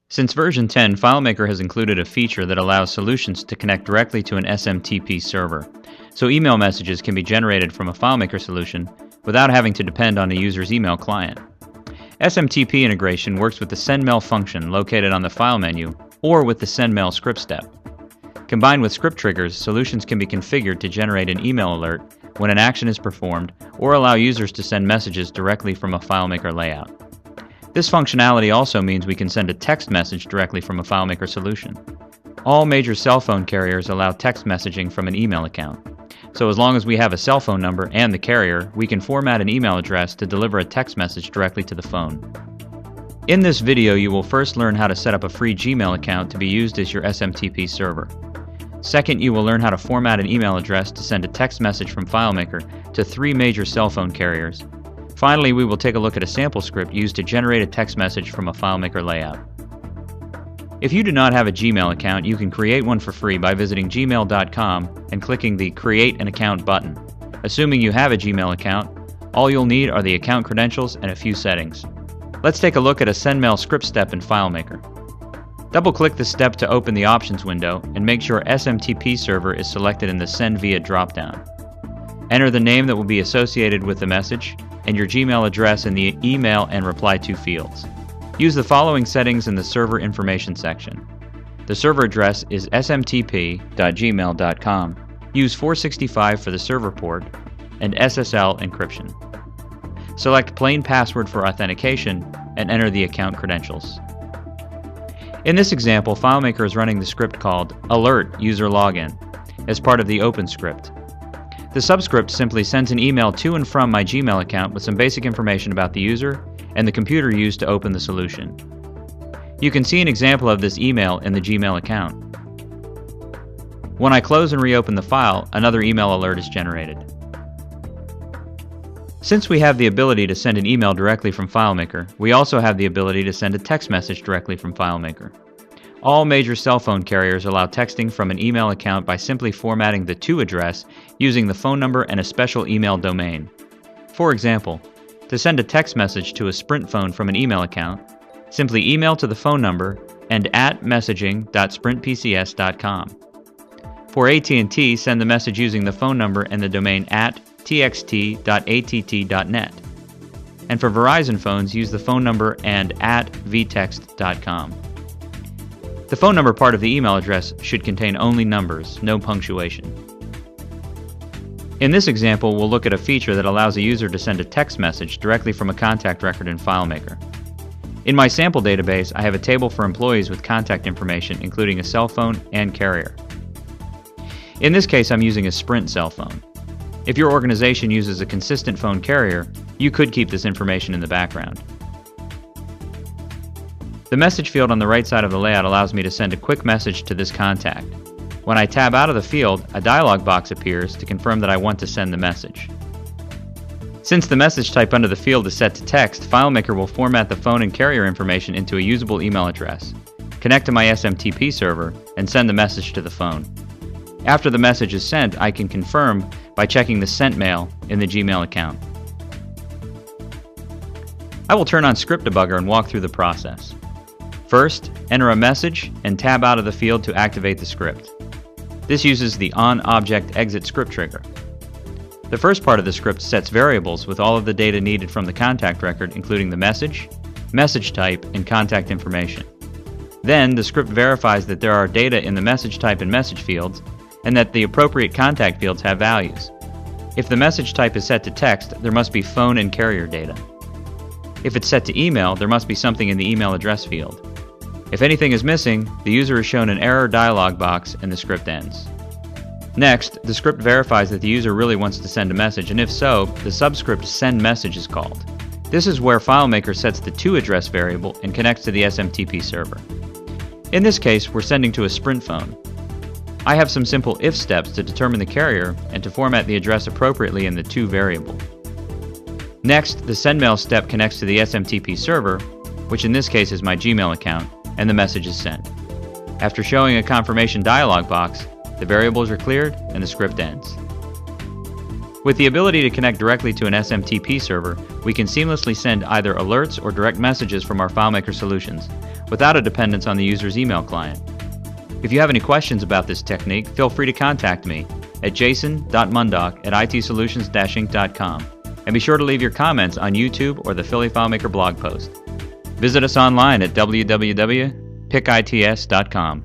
Since version 10, FileMaker has included a feature that allows solutions to connect directly to an SMTP server, so email messages can be generated from a FileMaker solution without having to depend on a user's email client. SMTP integration works with the SendMail function located on the File menu or with the SendMail script step. Combined with script triggers, solutions can be configured to generate an email alert when an action is performed or allow users to send messages directly from a FileMaker layout. This functionality also means we can send a text message directly from a FileMaker solution. All major cell phone carriers allow text messaging from an email account. So as long as we have a cell phone number and the carrier, we can format an email address to deliver a text message directly to the phone. In this video, you will first learn how to set up a free Gmail account to be used as your SMTP server. Second, you will learn how to format an email address to send a text message from FileMaker to 3 major cell phone carriers. Finally, we will take a look at a sample script used to generate a text message from a FileMaker layout. If you do not have a Gmail account, you can create one for free by visiting gmail.com and clicking the Create an Account button. Assuming you have a Gmail account, all you'll need are the account credentials and a few settings. Let's take a look at a SendMail script step in FileMaker. Double-click the step to open the options window and make sure SMTP server is selected in the Send Via dropdown. Enter the name that will be associated with the message and your Gmail address in the email and reply to fields. Use the following settings in the server information section. The server address is smtp.gmail.com. Use 465 for the server port and SSL encryption. Select plain password for authentication and enter the account credentials. In this example, FileMaker is running the script called Alert User Login as part of the Open script. The subscript simply sends an email to and from my Gmail account with some basic information about the user and the computer used to open the solution. You can see an example of this email in the Gmail account. When I close and reopen the file, another email alert is generated. Since we have the ability to send an email directly from FileMaker, we also have the ability to send a text message directly from FileMaker. All major cell phone carriers allow texting from an email account by simply formatting the to address using the phone number and a special email domain. For example, to send a text message to a Sprint phone from an email account, simply email to the phone number and @messaging.sprintpcs.com. For AT&T, send the message using the phone number and the domain @txt.att.net. And for Verizon phones, use the phone number and @vtext.com. The phone number part of the email address should contain only numbers, no punctuation. In this example, we'll look at a feature that allows a user to send a text message directly from a contact record in FileMaker. In my sample database, I have a table for employees with contact information, including a cell phone and carrier. In this case, I'm using a Sprint cell phone. If your organization uses a consistent phone carrier, you could keep this information in the background. The message field on the right side of the layout allows me to send a quick message to this contact. When I tab out of the field, a dialog box appears to confirm that I want to send the message. Since the message type under the field is set to text, FileMaker will format the phone and carrier information into a usable email address, connect to my SMTP server, and send the message to the phone. After the message is sent, I can confirm by checking the Sent Mail in the Gmail account. I will turn on Script Debugger and walk through the process. First, enter a message and tab out of the field to activate the script. This uses the onObjectExit script trigger. The first part of the script sets variables with all of the data needed from the contact record, including the message, message type, and contact information. Then, the script verifies that there are data in the message type and message fields, and that the appropriate contact fields have values. If the message type is set to text, there must be phone and carrier data. If it's set to email, there must be something in the email address field. If anything is missing, the user is shown an error dialog box and the script ends. Next, the script verifies that the user really wants to send a message, and if so, the subscript send message is called. This is where FileMaker sets the to address variable and connects to the SMTP server. In this case, we're sending to a Sprint phone. I have some simple if steps to determine the carrier and to format the address appropriately in the to variable. Next, the SendMail step connects to the SMTP server, which in this case is my Gmail account, and the message is sent. After showing a confirmation dialog box, the variables are cleared and the script ends. With the ability to connect directly to an SMTP server, we can seamlessly send either alerts or direct messages from our FileMaker solutions, without a dependence on the user's email client. If you have any questions about this technique, feel free to contact me at jason.mundock@itsolutions-inc.com, and be sure to leave your comments on YouTube or the Philly FileMaker blog post. Visit us online at www.picits.com.